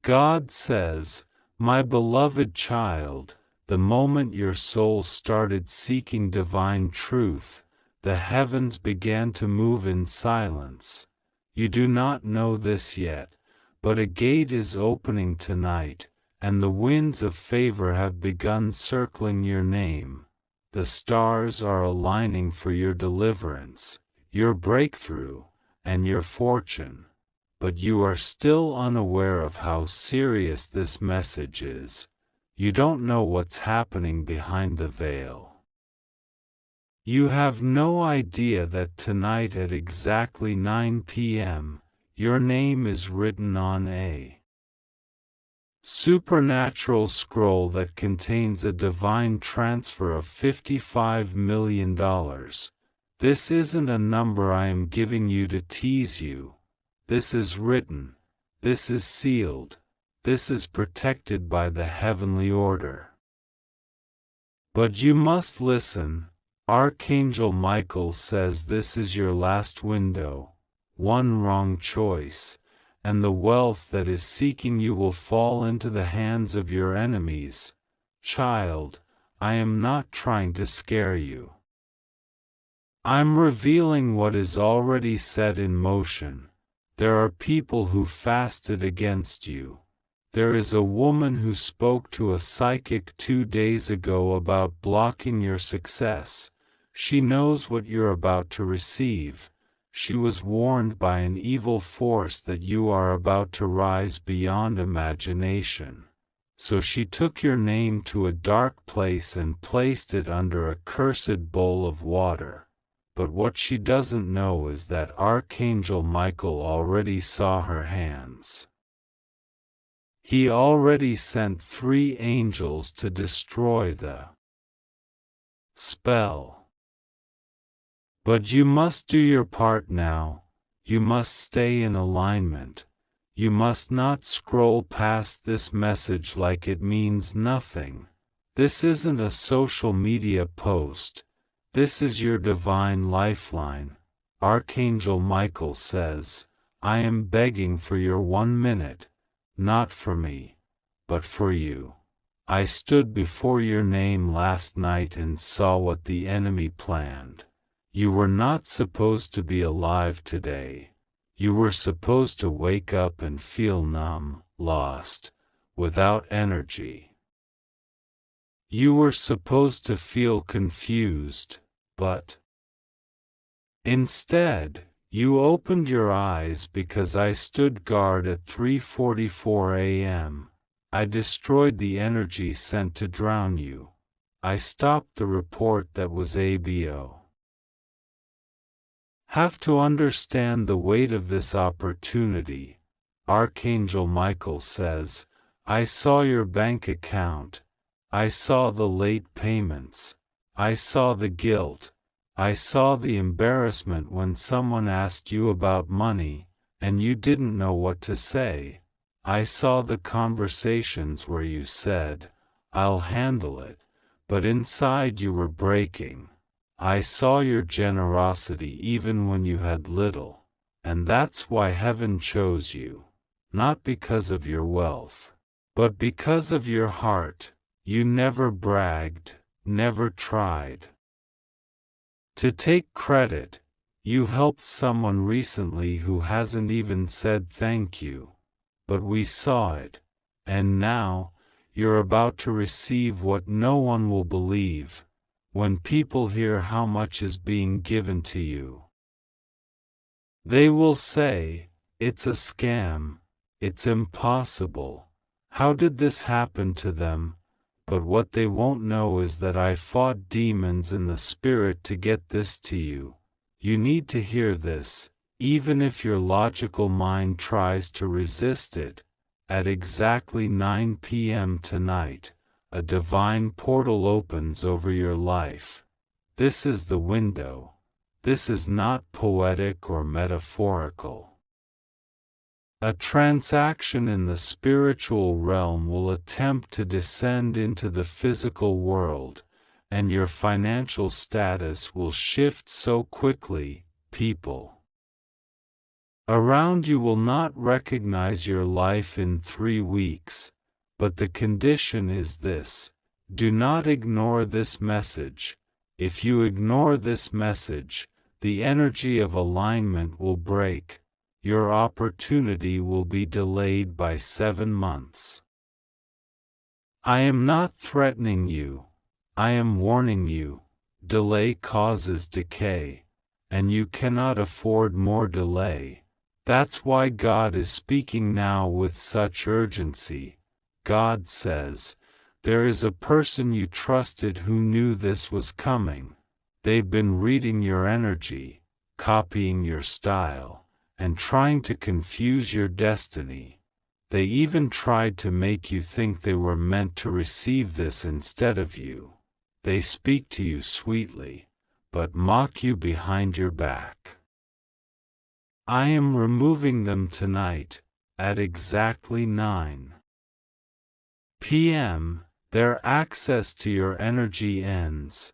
God says, "My beloved child, the moment your soul started seeking divine truth, the heavens began to move in silence. You do not know this yet, but a gate is opening tonight, and the winds of favor have begun circling your name. The stars are aligning for your deliverance, your breakthrough, and your fortune. But you are still unaware of how serious this message is. You don't know what's happening behind the veil. You have no idea that tonight at exactly 9 p.m., your name is written on a supernatural scroll that contains a divine transfer of $55 million. This isn't a number I am giving you to tease you. This is written, this is sealed, this is protected by the heavenly order. But you must listen. Archangel Michael says this is your last window. One wrong choice, and the wealth that is seeking you will fall into the hands of your enemies. Child, I am not trying to scare you. I'm revealing what is already set in motion. There are people who fasted against you. There is a woman who spoke to a psychic 2 days ago about blocking your success. She knows what you're about to receive. She was warned by an evil force that you are about to rise beyond imagination. So she took your name to a dark place and placed it under a cursed bowl of water. But what she doesn't know is that Archangel Michael already saw her hands. He already sent 3 angels to destroy the spell. But you must do your part now. You must stay in alignment. You must not scroll past this message like it means nothing. This isn't a social media post. This is your divine lifeline. Archangel Michael says, I am begging for your 1 minute, not for me, but for you. I stood before your name last night and saw what the enemy planned. You were not supposed to be alive today. You were supposed to wake up and feel numb, lost, without energy. You were supposed to feel confused, but instead, you opened your eyes because I stood guard at 3:44 a.m. I destroyed the energy sent to drown you. I stopped the report that was ABO. Have to understand the weight of this opportunity. Archangel Michael says, I saw your bank account. I saw the late payments. I saw the guilt. I saw the embarrassment when someone asked you about money, and you didn't know what to say. I saw the conversations where you said, I'll handle it, but inside you were breaking. I saw your generosity even when you had little, and that's why heaven chose you, not because of your wealth, but because of your heart. You never bragged, never tried to take credit. You helped someone recently who hasn't even said thank you, but we saw it, and now, you're about to receive what no one will believe. When people hear how much is being given to you, they will say, it's a scam, it's impossible. How did this happen to them? But what they won't know is that I fought demons in the spirit to get this to you. You need to hear this, even if your logical mind tries to resist it. At exactly 9 p.m. tonight, a divine portal opens over your life. This is the window. This is not poetic or metaphorical. A transaction in the spiritual realm will attempt to descend into the physical world, and your financial status will shift so quickly, people Around you will not recognize your life in 3 weeks, but the condition is this: do not ignore this message. If you ignore this message, the energy of alignment will break. Your opportunity will be delayed by 7 months. I am not threatening you. I am warning you. Delay causes decay, and you cannot afford more delay. That's why God is speaking now with such urgency. God says, there is a person you trusted who knew this was coming. They've been reading your energy, copying your style, and trying to confuse your destiny. They even tried to make you think they were meant to receive this instead of you. They speak to you sweetly, but mock you behind your back. I am removing them tonight, at exactly 9 p.m. Their access to your energy ends.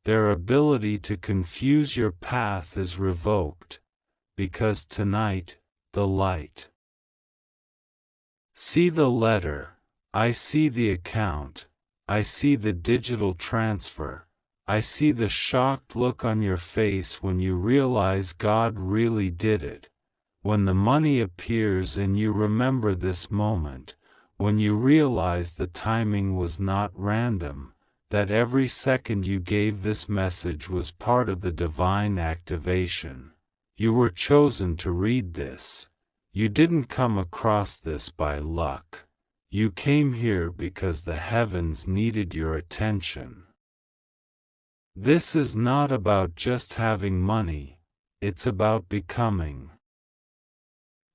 Their ability to confuse your path is revoked, because tonight, the light. See the letter, I see the account, I see the digital transfer, I see the shocked look on your face when you realize God really did it. When the money appears and you remember this moment, when you realize the timing was not random, that every second you gave this message was part of the divine activation. You were chosen to read this. You didn't come across this by luck. You came here because the heavens needed your attention. This is not about just having money, it's about becoming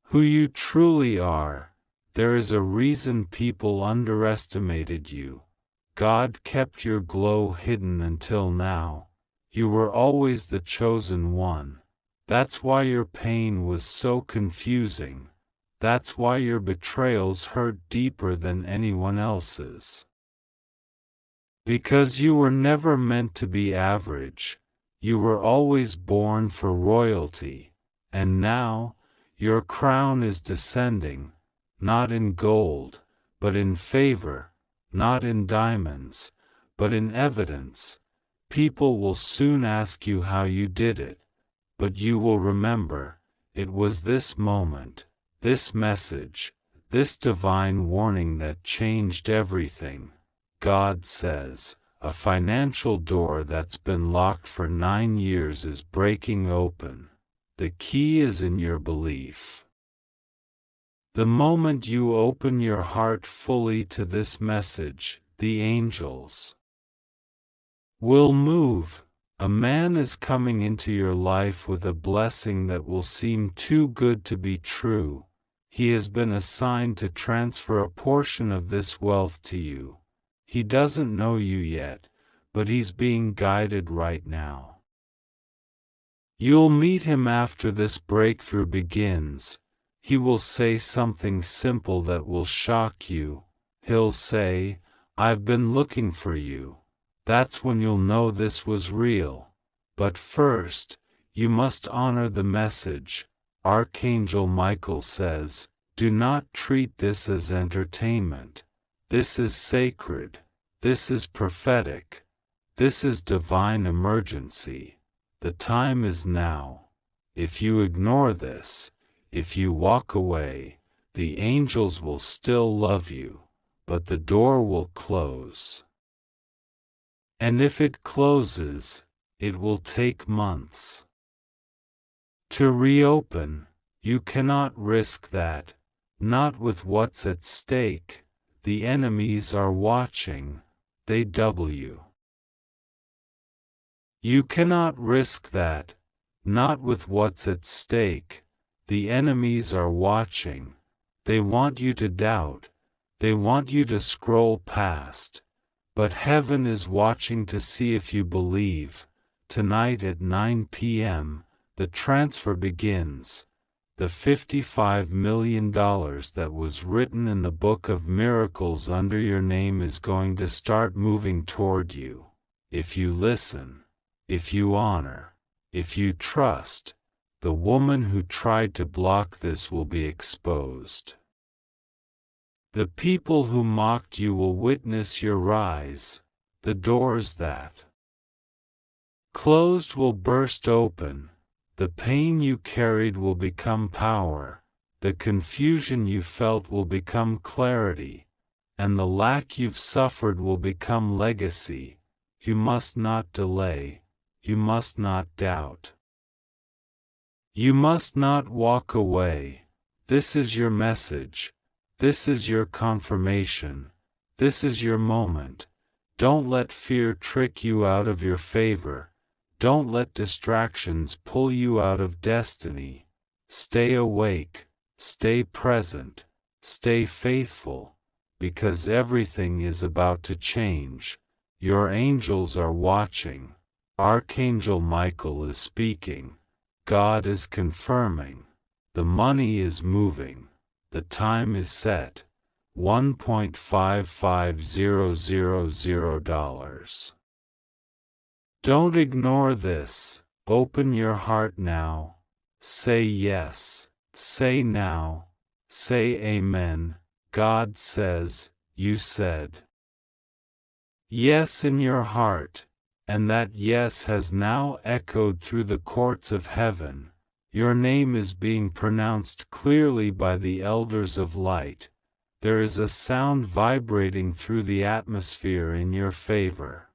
who you truly are. There is a reason people underestimated you. God kept your glow hidden until now. You were always the chosen one. That's why your pain was so confusing. That's why your betrayals hurt deeper than anyone else's. Because you were never meant to be average. You were always born for royalty. And now, your crown is descending, not in gold, but in favor, not in diamonds, but in evidence. People will soon ask you how you did it, but you will remember, it was this moment, this message, this divine warning that changed everything. God says, a financial door that's been locked for 9 years is breaking open. The key is in your belief. The moment you open your heart fully to this message, the angels will move. A man is coming into your life with a blessing that will seem too good to be true. He has been assigned to transfer a portion of this wealth to you. He doesn't know you yet, but he's being guided right now. You'll meet him after this breakthrough begins. He will say something simple that will shock you. He'll say, "I've been looking for you." That's when you'll know this was real. But first, you must honor the message. Archangel Michael says, do not treat this as entertainment. This is sacred. This is prophetic. This is divine emergency. The time is now. If you ignore this, if you walk away, the angels will still love you, but the door will close. And if it closes, it will take months to reopen. You cannot risk that, not with what's at stake. The enemies are watching, they double you. You cannot risk that, not with what's at stake. The enemies are watching, they want you to doubt, they want you to scroll past. But heaven is watching to see if you believe. Tonight at 9 p.m., the transfer begins. The $55 million that was written in the Book of Miracles under your name is going to start moving toward you. If you listen, if you honor, if you trust, The woman who tried to block this will be exposed. The people who mocked you will witness your rise. The doors that closed will burst open. The pain you carried will become power. The confusion you felt will become clarity. And the lack you've suffered will become legacy. You must not delay. You must not doubt. You must not walk away. This is your message. This is your confirmation. This is your moment. Don't let fear trick you out of your favor. Don't let distractions pull you out of destiny. Stay awake. Stay present. Stay faithful. Because everything is about to change. Your angels are watching. Archangel Michael is speaking. God is confirming. The money is moving. The time is set. $1.55000. Don't ignore this. Open your heart now. Say yes. Say now. Say amen. God says, you said yes in your heart, and that yes has now echoed through the courts of heaven. Your name is being pronounced clearly by the elders of light. There is a sound vibrating through the atmosphere in your favor.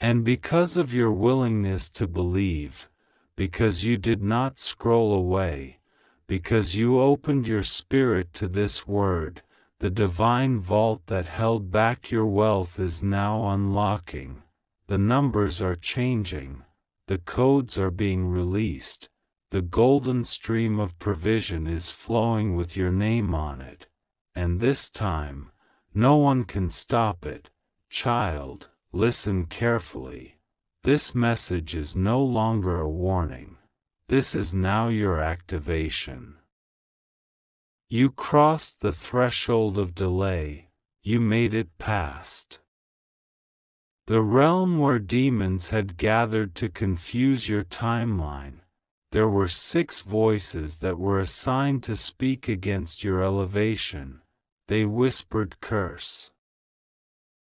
And because of your willingness to believe, because you did not scroll away, because you opened your spirit to this word, the divine vault that held back your wealth is now unlocking. The numbers are changing. The codes are being released. The golden stream of provision is flowing with your name on it. And this time, no one can stop it. Child, listen carefully. This message is no longer a warning. This is now your activation. You crossed the threshold of delay. You made it past the realm where demons had gathered to confuse your timeline. There were 6 voices that were assigned to speak against your elevation. They whispered curse.